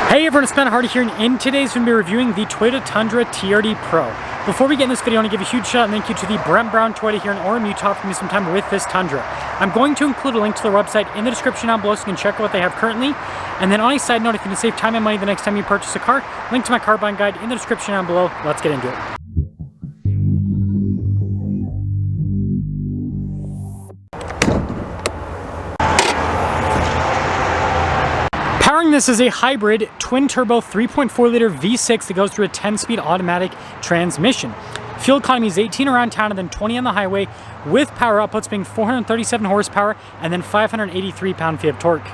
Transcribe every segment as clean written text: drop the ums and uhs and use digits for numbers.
Hey everyone, it's Hardy here, and in today's video, we're reviewing the Toyota Tundra TRD PRO. Before we get in this video, I want to give a huge shout out and thank you to the Brent Brown Toyota here in Orem, Utah for giving me some time with this Tundra. I'm going to include a link to their website in the description down below so you can check out what they have currently. And then on a side note, if you can save time and money the next time you purchase a car, link to my car buying guide in the description down below. Let's get into it. Powering this is a hybrid twin-turbo 3.4-liter V6 that goes through a 10-speed automatic transmission. Fuel economy is 18 around town and then 20 on the highway, with power outputs being 437 horsepower and then 583 pound-feet of torque.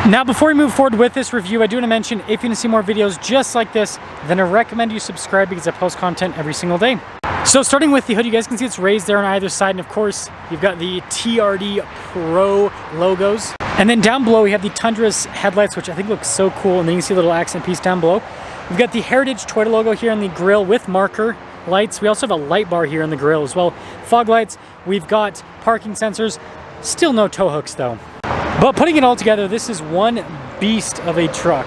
Now, before we move forward with this review, I do want to mention, if you want to see more videos just like this, then I recommend you subscribe because I post content every single day. So starting with the hood, you guys can see it's raised there on either side, and of course, you've got the TRD PRO logos. And then down below, we have the Tundra's headlights, which I think looks so cool, and then you can see a little accent piece down below. We've got the Heritage Toyota logo here on the grille with marker lights. We also have a light bar here on the grille as well. Fog lights, we've got parking sensors, still no tow hooks though. But putting it all together, this is one beast of a truck.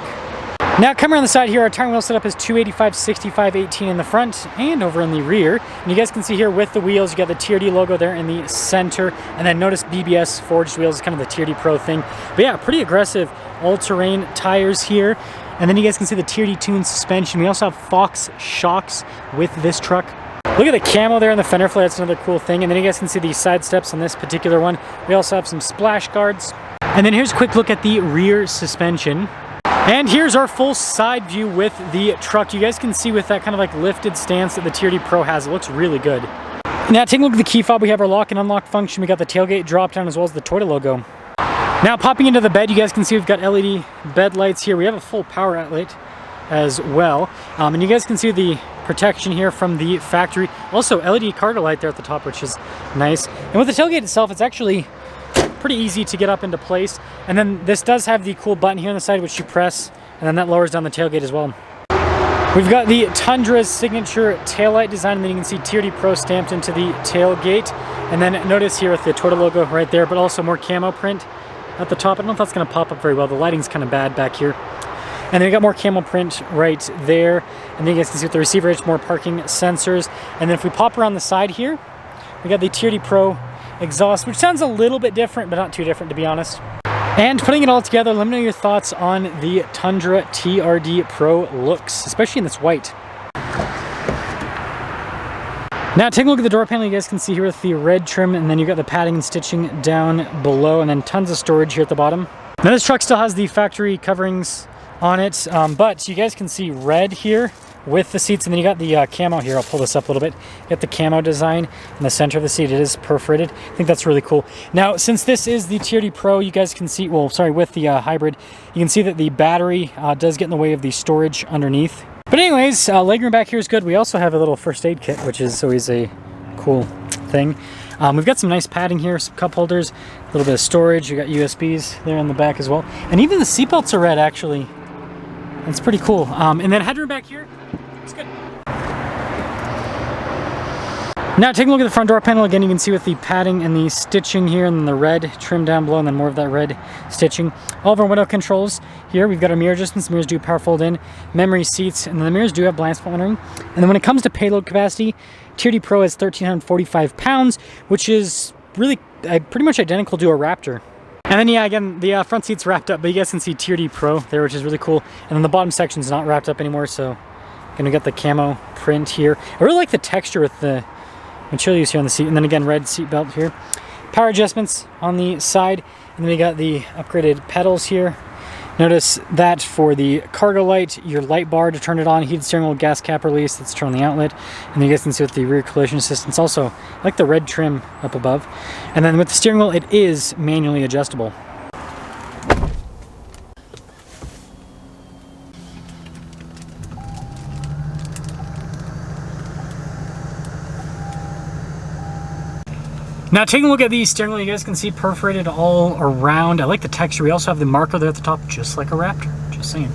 Now, coming around the side here, our tire wheel setup is 285, 65, 18 in the front and over in the rear. And you guys can see here with the wheels, you got the TRD logo there in the center. And then notice BBS forged wheels is kind of the TRD Pro thing. But yeah, pretty aggressive all-terrain tires here. And then you guys can see the TRD tuned suspension. We also have Fox shocks with this truck. Look at the camo there in the fender flare, that's another cool thing. And then you guys can see the side steps on this particular one. We also have some splash guards. And then here's a quick look at the rear suspension. And here's our full side view with the truck. You guys can see with that kind of like lifted stance that the TRD Pro has, it looks really good. Now taking a look at the key fob, we have our lock and unlock function. We got the tailgate drop down as well as the Toyota logo. Now popping into the bed, you guys can see we've got LED bed lights here. We have a full power outlet as well. And you guys can see the protection here from the factory. Also LED cargo light there at the top, which is nice. And with the tailgate itself, it's actually pretty easy to get up into place. And then this does have the cool button here on the side which you press, and then that lowers down the tailgate as well. We've got the Tundra's signature taillight design, and then you can see TRD Pro stamped into the tailgate. And then notice here with the Toyota logo right there, but also more camo print at the top. I don't know if that's going to pop up very well. The lighting's kind of bad back here. And then we got more camo print right there. And then you guys can see with the receiver edge, more parking sensors. And then if we pop around the side here, we got the TRD Pro exhaust, which sounds a little bit different, but not too different to be honest. And putting it all together, let me know your thoughts on the Tundra TRD Pro looks, especially in this white. Now taking a look at the door panel, you guys can see here with the red trim, and then you got the padding and stitching down below, and then tons of storage here at the bottom. Now this truck still has the factory coverings on it, but you guys can see red here with the seats, and then you got the camo here. I'll pull this up a little bit. You got the camo design in the center of the seat. It is perforated. I think that's really cool. Now, since this is the TRD Pro, you guys can see, well, sorry, with the hybrid, you can see that the battery does get in the way of the storage underneath. But anyways, legroom back here is good. We also have a little first aid kit, which is always a cool thing. We've got some nice padding here, some cup holders, a little bit of storage. You got USBs there in the back as well. And even the seatbelts are red, actually. It's pretty cool. And then headroom back here, it's good. Now taking a look at the front door panel, again you can see with the padding and the stitching here, and then the red trim down below, and then more of that red stitching. All of our window controls here, we've got our mirror adjustments. Mirrors do power fold in, memory seats, and then the mirrors do have blind spot monitoring. And then when it comes to payload capacity, TRD Pro has 1,345 pounds, which is really pretty much identical to a Raptor. And then yeah, again, the front seat's wrapped up, but you guys can see TRD Pro there, which is really cool. And then the bottom section's not wrapped up anymore, so gonna get the camo print here. I really like the texture with the materials here on the seat. And then again, red seat belt here. Power adjustments on the side. And then we got the upgraded pedals here. Notice that for the cargo light, your light bar to turn it on, heated steering wheel, gas cap release, let's turn on the outlet. And then you guys can see with the rear collision assistance also, I like the red trim up above. And then with the steering wheel, it is manually adjustable. Now taking a look at the steering wheel, you guys can see perforated all around. I like the texture. We also have the marker there at the top, just like a Raptor, just saying.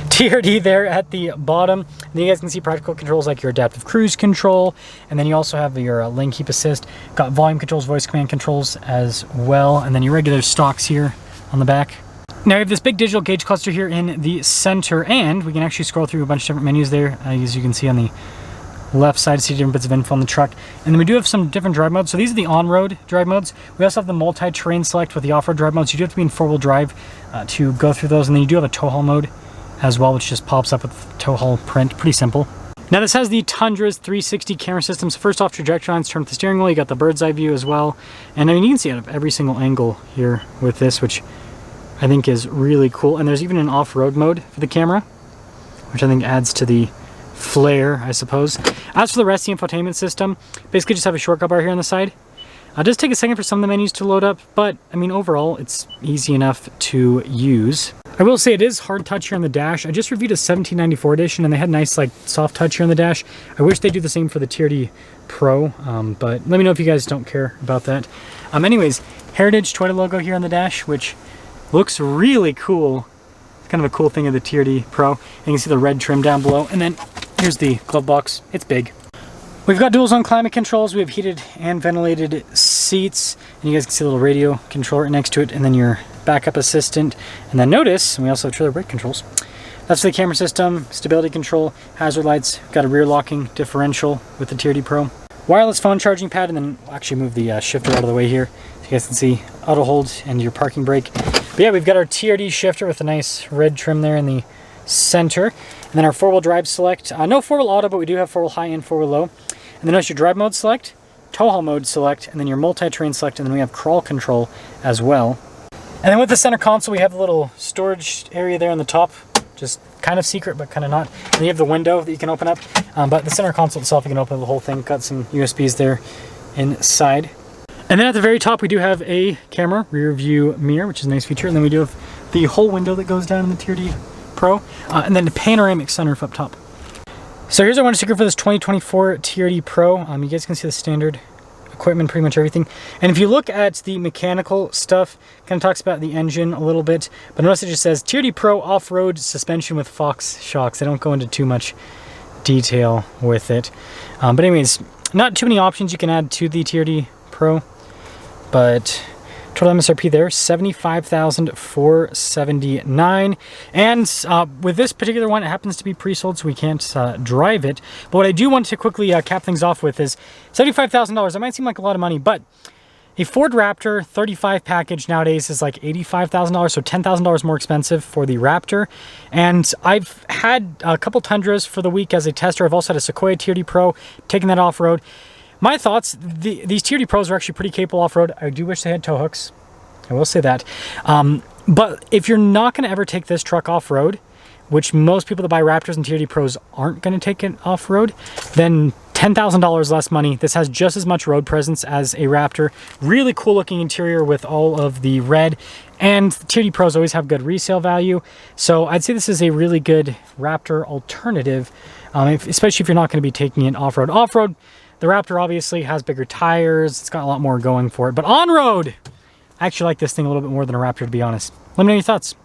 TRD there at the bottom. And then you guys can see practical controls like your adaptive cruise control. And then you also have your lane keep assist. Got volume controls, voice command controls as well. And then your regular stocks here on the back. Now we have this big digital gauge cluster here in the center, and we can actually scroll through a bunch of different menus there, as you can see on the left side, see different bits of info on the truck. And then we do have some different drive modes. So these are the on-road drive modes. We also have the multi-terrain select with the off-road drive modes. You do have to be in four-wheel drive to go through those. And then you do have a tow haul mode as well, which just pops up with tow haul print. Pretty simple. Now this has the Tundra's 360 camera system. So first off, trajectory lines, turn with the steering wheel. You got the bird's eye view as well. And I mean, you can see out of every single angle here with this, which I think is really cool. And there's even an off-road mode for the camera, which I think adds to the flair, I suppose. As for the rest of the infotainment system, basically just have a shortcut bar here on the side. It does take a second for some of the menus to load up, but I mean overall it's easy enough to use. I will say it is hard touch here on the dash. I just reviewed a 1794 edition and they had nice like soft touch here on the dash. I wish they do the same for the TRD Pro, but let me know if you guys don't care about that. Anyways, Heritage Toyota logo here on the dash, which looks really cool. It's kind of a cool thing of the TRD Pro. And you can see the red trim down below. And then here's the glove box. It's big. We've got dual zone climate controls. We have heated and ventilated seats. And you guys can see a little radio controller next to it. And then your backup assistant. And then notice, we also have trailer brake controls. That's for the camera system, stability control, hazard lights. Got a rear locking differential with the TRD Pro. Wireless phone charging pad. And then we'll actually move the shifter out of the way here, so you guys can see auto hold and your parking brake. But yeah, we've got our TRD shifter with a nice red trim there in the center. And then our four-wheel drive select. No four-wheel auto, but we do have four-wheel high and four-wheel low. And then notice your drive mode select, tow haul mode select, and then your multi-terrain select, and then we have crawl control as well. And then with the center console, we have a little storage area there on the top. Just kind of secret, but kind of not. And then you have the window that you can open up. But the center console itself, you can open the whole thing. Got some USBs there inside. And then at the very top, we do have a camera rear view mirror, which is a nice feature. And then we do have the whole window that goes down in the TRD Pro. And then the panoramic sunroof up top. So here's our window sticker for this 2024 TRD Pro. You guys can see the standard equipment, pretty much everything. And if you look at the mechanical stuff, kind of talks about the engine a little bit. But notice it just says TRD Pro off-road suspension with Fox shocks. They don't go into too much detail with it. But anyways, not too many options you can add to the TRD Pro. But total MSRP there, $75,479. And with this particular one, it happens to be pre-sold, so we can't drive it. But what I do want to quickly cap things off with is $75,000. That might seem like a lot of money, but a Ford Raptor 35 package nowadays is like $85,000, so $10,000 more expensive for the Raptor. And I've had a couple Tundras for the week as a tester. I've also had a Sequoia TRD Pro, taking that off-road. My thoughts, these TRD Pros are actually pretty capable off-road. I do wish they had tow hooks. I will say that. But if you're not going to ever take this truck off-road, which most people that buy Raptors and TRD Pros aren't going to take it off-road, then $10,000 less money. This has just as much road presence as a Raptor. Really cool looking interior with all of the red. And TRD Pros always have good resale value. So I'd say this is a really good Raptor alternative, especially if you're not going to be taking it off-road. Off-road, the Raptor obviously has bigger tires. It's got a lot more going for it. But on-road, I actually like this thing a little bit more than a Raptor, to be honest. Let me know your thoughts.